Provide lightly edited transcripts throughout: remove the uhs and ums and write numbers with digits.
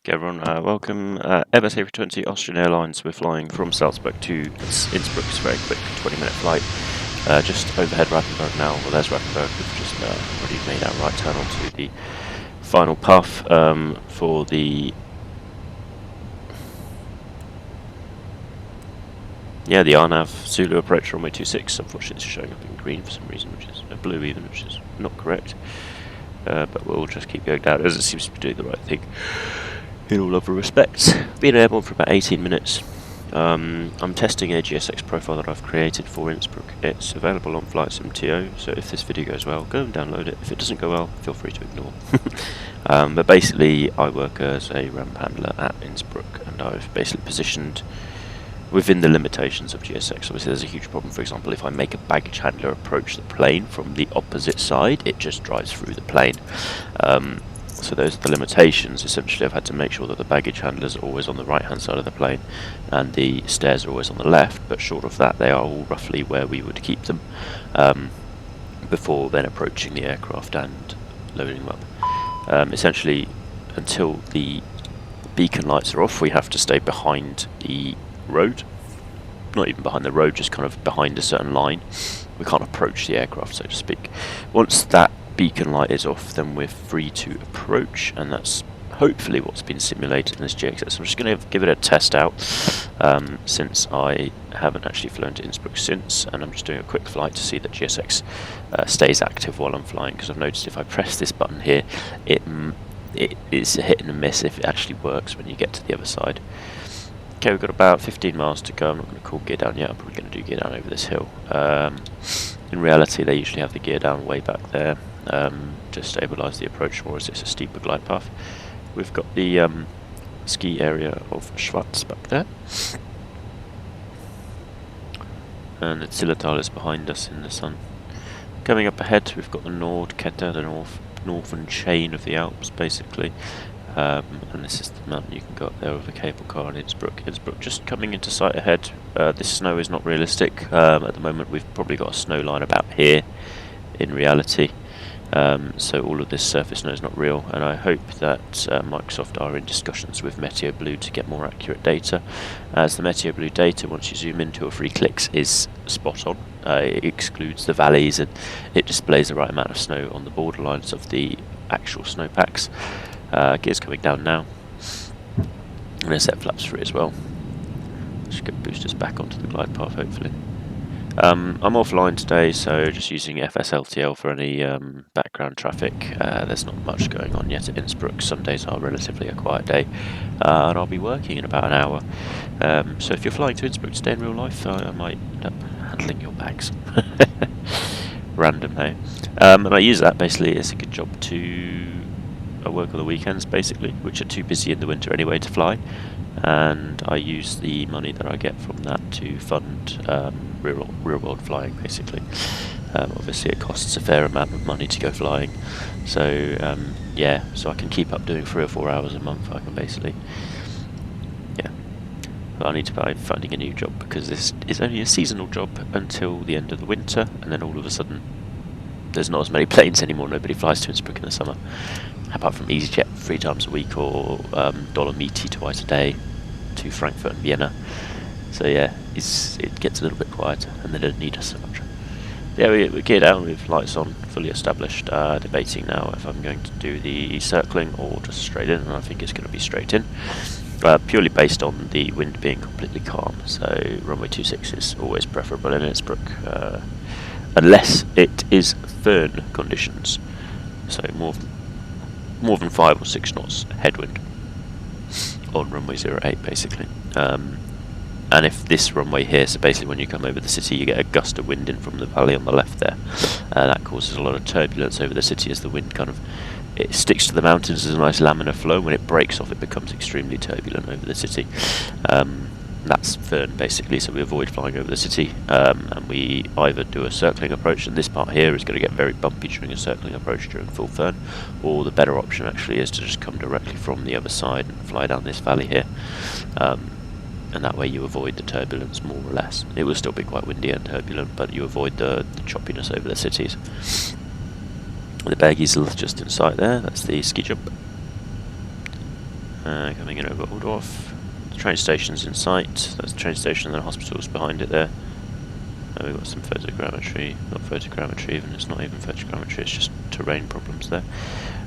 Okay, everyone, welcome. Airbus A320 Austrian Airlines. We're flying from Salzburg to Innsbruck. It's a very quick 20-minute flight. Just overhead Rappenberg now. Well, there's Rappenberg. We've just already made our right turn onto the final path for the RNAV Zulu approach runway 26. Unfortunately, it's showing up in green for some reason, which is blue even, which is not correct. But we'll just keep going down as it seems to be doing the right thing in all other respects. Been airborne for about 18 minutes. I'm testing a GSX profile that I've created for Innsbruck. It's available on Flight MTO, so if this video goes well, go and download it. If it doesn't go well, feel free to ignore. But basically, I work as a ramp handler at Innsbruck, and I've basically positioned within the limitations of GSX. Obviously, there's a huge problem. For example, if I make a baggage handler approach the plane from the opposite side, it just drives through the plane. So those are the limitations. Essentially, I've had to make sure that the baggage handlers are always on the right-hand side of the plane and the stairs are always on the left, but short of that, they are all roughly where we would keep them before then approaching the aircraft and loading them up. Essentially, until the beacon lights are off, we have to stay behind the road. Not even behind the road, just kind of behind a certain line. We can't approach the aircraft, so to speak. Once that beacon light is off, then we're free to approach, and that's hopefully what's been simulated in this GSX. I'm just going to give it a test out since I haven't actually flown to Innsbruck since, and I'm just doing a quick flight to see that GSX stays active while I'm flying, because I've noticed if I press this button here, it is a hit and a miss if it actually works when you get to the other side. Okay, we've got about 15 miles to go. I'm not going to call gear down yet. I'm probably going to do gear down over this hill. In reality, they usually have the gear down way back there to stabilise the approach more as it's a steeper glide path. We've got the ski area of Schwarz back there. And the Zillertal is behind us in the sun. Coming up ahead, we've got the Nordkette, the northern chain of the Alps, basically. And this is the mountain you can go up there with a cable car in Innsbruck. Innsbruck just coming into sight ahead. This snow is not realistic. At the moment we've probably got a snow line about here in reality. So all of this surface snow is not real, and I hope that Microsoft are in discussions with Meteo Blue to get more accurate data, as the Meteo Blue data, once you zoom in 2 or 3 clicks, is spot on. It excludes the valleys and it displays the right amount of snow on the borderlines of the actual snowpacks. Gears coming down now. I'm going to set flaps free as well. Should get boosters back onto the glide path, hopefully. I'm offline today, so just using FSLTL for any background traffic. There's not much going on yet at Innsbruck. Sundays are relatively a quiet day, and I'll be working in about an hour. So if you're flying to Innsbruck today in real life, I might end up handling your bags. Random, hey? And I use that basically as a good job to I work on the weekends basically, which are too busy in the winter anyway to fly, and I use the money that I get from that to fund real world flying basically. Obviously it costs a fair amount of money to go flying, so so I can keep up doing 3 or 4 hours a month. I can basically, but I need to be finding a new job, because this is only a seasonal job until the end of the winter, and then all of a sudden there's not as many planes anymore. Nobody flies to Innsbruck in the summer, apart from EasyJet 3 times a week, or Dolomiti twice a day to Frankfurt and Vienna. So yeah, it gets a little bit quieter, and they don't need us so much. Yeah, we're geared down with lights on, fully established. Debating now if I'm going to do the circling or just straight in, and I think it's going to be straight in. Purely based on the wind being completely calm, so runway 26 is always preferable in Innsbruck, unless it is Föhn conditions, so more than 5 or 6 knots headwind on runway 08 basically. And if this runway here, so basically when you come over the city you get a gust of wind in from the valley on the left there, that causes a lot of turbulence over the city as the wind it sticks to the mountains as a nice laminar flow. When it breaks off, it becomes extremely turbulent over the city. That's Föhn basically, so we avoid flying over the city, and we either do a circling approach, and this part here is going to get very bumpy during a circling approach during full Föhn, or the better option actually is to just come directly from the other side and fly down this valley here, and that way you avoid the turbulence more or less. It will still be quite windy and turbulent, but you avoid the choppiness over the cities. The Bergisel just in sight there, that's the ski jump. Coming in over Waldorf. The train station's in sight. That's the train station and the hospital's behind it there. We've got some photogrammetry, not photogrammetry even, it's not even photogrammetry, it's just terrain problems there.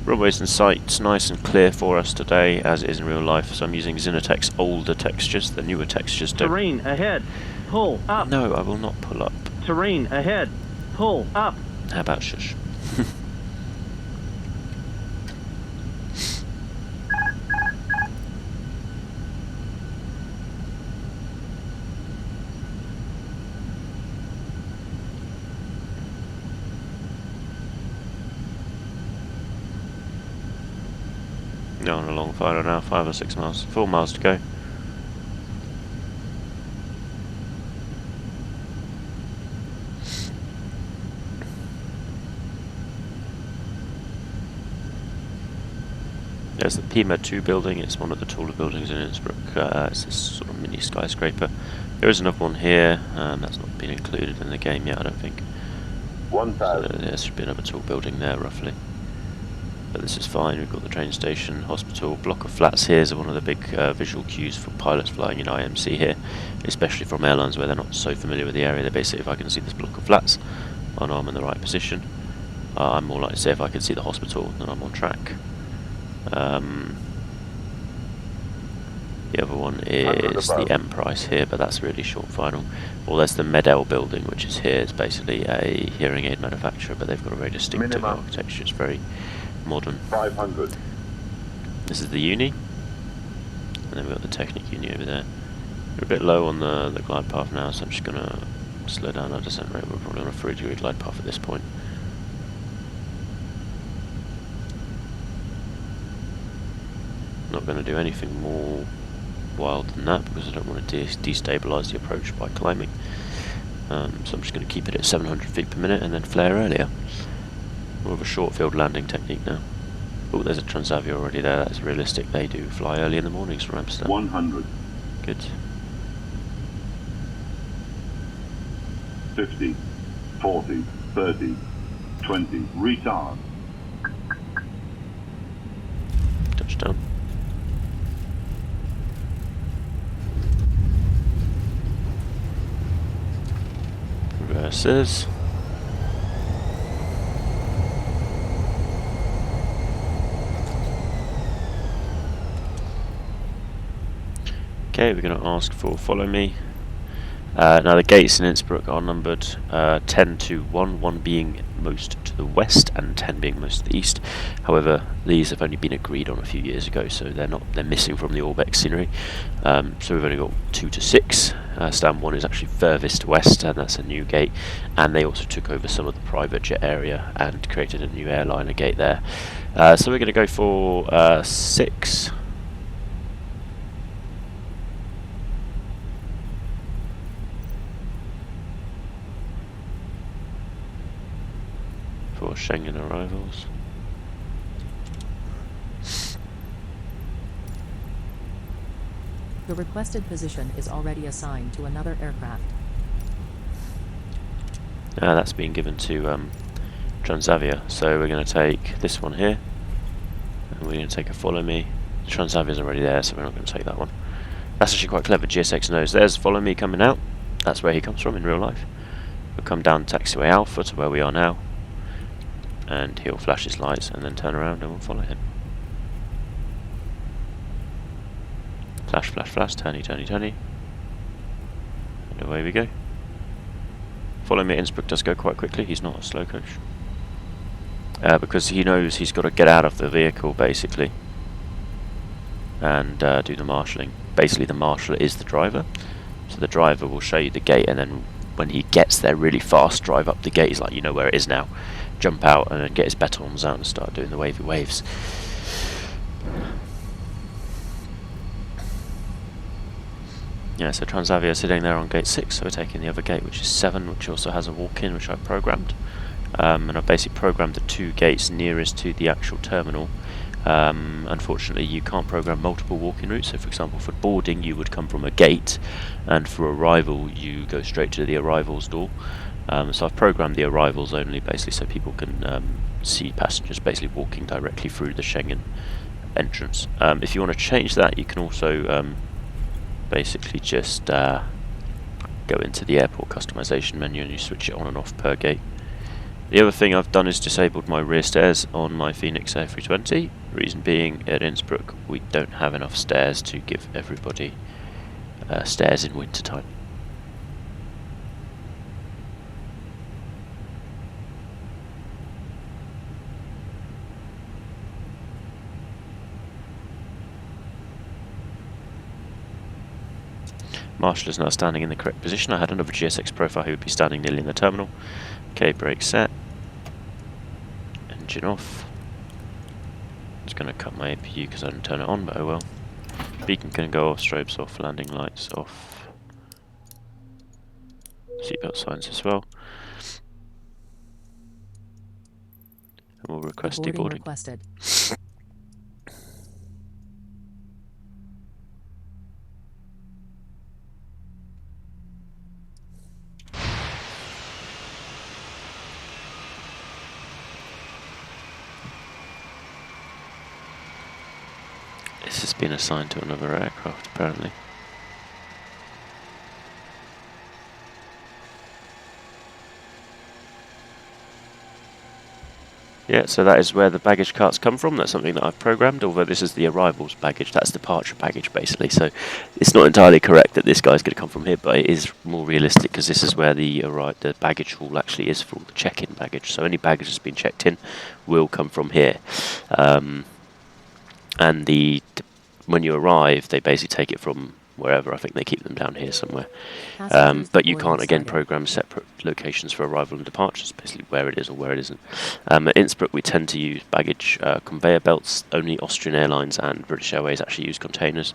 Runway's in sight, nice and clear for us today, as it is in real life, so I'm using Xenotech's older textures, the newer textures don't... Terrain ahead, pull up. No, I will not pull up. Terrain ahead, pull up. How about shush? Going along fire now, 5 or 6 miles, 4 miles to go. There's the PMED 2 building, it's one of the taller buildings in Innsbruck, it's this sort of mini skyscraper. There is another one here, that's not been included in the game yet, I don't think. 1,000. So there should be another tall building there, roughly. But this is fine, we've got the train station, hospital, block of flats here is one of the big visual cues for pilots flying in IMC here, especially from airlines where they're not so familiar with the area. They basically, if I can see this block of flats, I know I'm in the right position. I'm more likely to say if I can see the hospital, then I'm on track. The other one is the M price here, but that's really short final. Well, there's the Medel building, which is here. It's basically a hearing aid manufacturer, but they've got a very distinctive architecture. It's very modern. 500. This is the uni, and then we've got the Technic uni over there. We're a bit low on the glide path now, so I'm just going to slow down our descent rate. We're probably on a 3-degree glide path at this point. Not going to do anything more wild than that because I don't want to destabilise the approach by climbing. So I'm just going to keep it at 700 feet per minute and then flare earlier. More of a short field landing technique now. Oh, there's a Transavia already there, that's realistic. They do fly early in the mornings from Amsterdam. 100. Good. 50, 40, 30, 20, retard. Touchdown. Reverses. Okay, we're going to ask for follow me. Now the gates in Innsbruck are numbered 10 to 1, 1 being most to the west and 10 being most to the east. However, these have only been agreed on a few years ago, so they're missing from the Orbx scenery. So we've only got 2 to 6. Stand 1 is actually furthest west, and that's a new gate. And they also took over some of the private jet area and created a new airliner gate there. So we're going to go for 6. For Schengen arrivals. The requested position is already assigned to another aircraft. That's been given to Transavia, so we're going to take this one here, and we're going to take a follow me. The Transavia's already there, so we're not going to take that one. That's actually quite clever. GSX knows. There's follow me coming out. That's where he comes from in real life. We'll come down taxiway Alpha to where we are now, and he'll flash his lights and then turn around and we'll follow him. Flash, flash, flash, turny, turny, turny. And away we go. Follow me, Innsbruck does go quite quickly, he's not a slow coach. Because he knows he's got to get out of the vehicle basically and do the marshalling. Basically the marshaller is the driver, so the driver will show you the gate, and then when he gets there really fast, drive up the gate. He's like, you know where it is now. Jump out and then get his batons out and start doing the wavy waves. Yeah, so Transavia is sitting there on gate 6, so we're taking the other gate, which is 7, which also has a walk-in, which I've programmed. And I've basically programmed the 2 gates nearest to the actual terminal. Unfortunately, you can't program multiple walk-in routes, so for example, for boarding you would come from a gate, and for arrival you go straight to the arrivals door. So I've programmed the arrivals only, basically, so people can see passengers basically walking directly through the Schengen entrance. If you want to change that, you can also basically just go into the airport customization menu and you switch it on and off per gate. The other thing I've done is disabled my rear stairs on my Fenix A320. Reason being, at Innsbruck we don't have enough stairs to give everybody stairs in winter time. Marshall is now standing in the correct position. I had another GSX profile who would be standing nearly in the terminal. Okay, brake set. Engine off. Just going to cut my APU because I didn't turn it on, but oh well. Beacon can go off, strobes off, landing lights off. Seatbelt signs as well. And we'll request deboarding. Requested. This has been assigned to another aircraft, apparently. Yeah, so that is where the baggage carts come from. That's something that I've programmed, although this is the arrivals baggage. That's departure baggage, basically. So it's not entirely correct that this guy's going to come from here, but it is more realistic because this is where the baggage hall actually is for all the check-in baggage. So any baggage that's been checked in will come from here. And when you arrive, they basically take it from wherever. I think they keep them down here somewhere. But you can't, again, program separate locations for arrival and departures, basically where it is or where it isn't. At Innsbruck, we tend to use baggage conveyor belts. Only Austrian Airlines and British Airways actually use containers,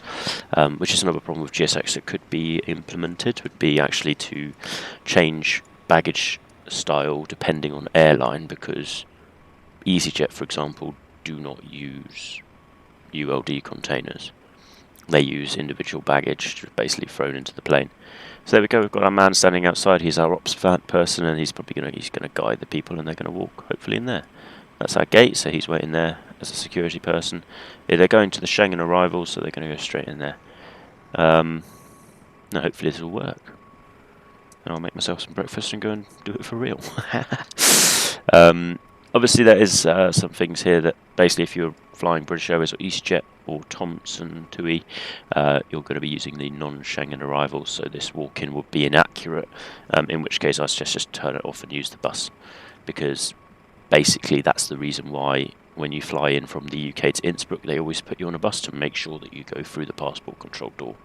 which is another problem with GSX that could be implemented, would be actually to change baggage style depending on airline, because EasyJet, for example, do not use ULD containers. They use individual baggage basically thrown into the plane. So there we go, we've got our man standing outside. He's our ops person, and he's probably going to guide the people, and they're going to walk hopefully in there. That's our gate, so he's waiting there as a security person. Yeah, they're going to the Schengen arrivals, so they're going to go straight in there. Now hopefully this will work. And I'll make myself some breakfast and go and do it for real. Obviously there is some things here that basically if you're flying British Airways or EasyJet or Thomson TUI, you're going to be using the non-Schengen arrivals, so this walk-in would be inaccurate, in which case I suggest just turn it off and use the bus, because basically that's the reason why when you fly in from the UK to Innsbruck they always put you on a bus to make sure that you go through the passport control door.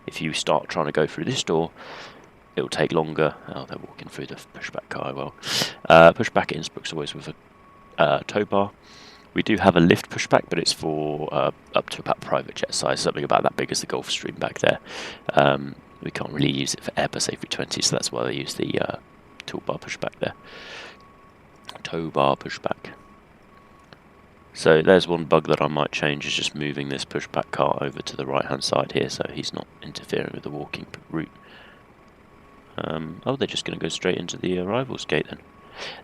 If you start trying to go through this door, it'll take longer. Oh, they're walking through the pushback car. Well, pushback at Innsbruck's always with a tow bar. We do have a lift pushback, but it's for up to about private jet size, something about that big as the Gulfstream back there. We can't really use it for Airbus A320, so that's why they use the toolbar pushback there. Tow bar pushback. So there's one bug that I might change, is just moving this pushback car over to the right hand side here, so he's not interfering with the walking route. Oh, they're just going to go straight into the arrivals gate then.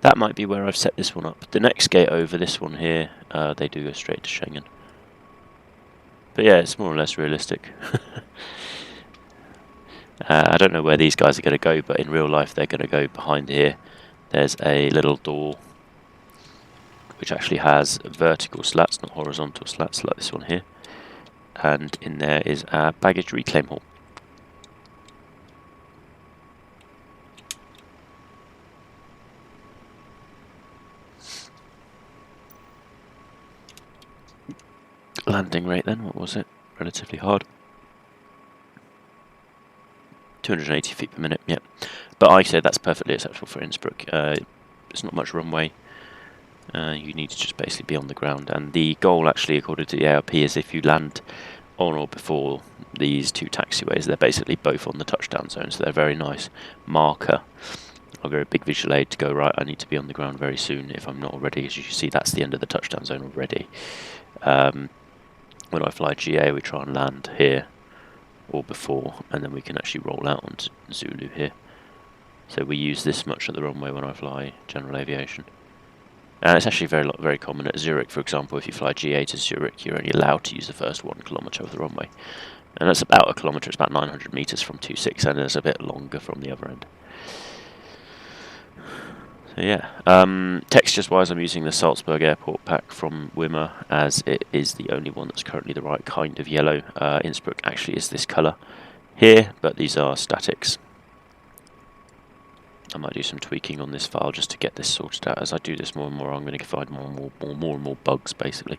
That might be where I've set this one up. The next gate over, this one here, they do go straight to Schengen. But yeah, it's more or less realistic. I don't know where these guys are going to go, but in real life they're going to go behind here. There's a little door which actually has vertical slats, not horizontal slats like this one here. And in there is our baggage reclaim hall. Landing rate then, what was it? Relatively hard. 280 feet per minute, yeah. But I say that's perfectly acceptable for Innsbruck. There's not much runway. You need to just basically be on the ground. And the goal actually, according to the ARP, is if you land on or before these two taxiways, they're basically both on the touchdown zone, so they're a very nice marker. I'll go a big visual aid to go, right, I need to be on the ground very soon if I'm not already. As you can see, that's the end of the touchdown zone already. When I fly GA, we try and land here or before, and then we can actually roll out onto Zulu here. So we use this much at the runway when I fly general aviation. It's actually very common at Zurich, for example. If you fly GA to Zurich, you're only allowed to use the first 1 kilometre of the runway. And that's about a kilometre, it's about 900 metres from 26, and it's a bit longer from the other end. So yeah, textures-wise, I'm using the Salzburg Airport pack from Wimmer, as it is the only one that's currently the right kind of yellow. Innsbruck actually is this colour here, but these are statics. I might do some tweaking on this file just to get this sorted out. As I do this more and more, I'm going to find more and more bugs, basically.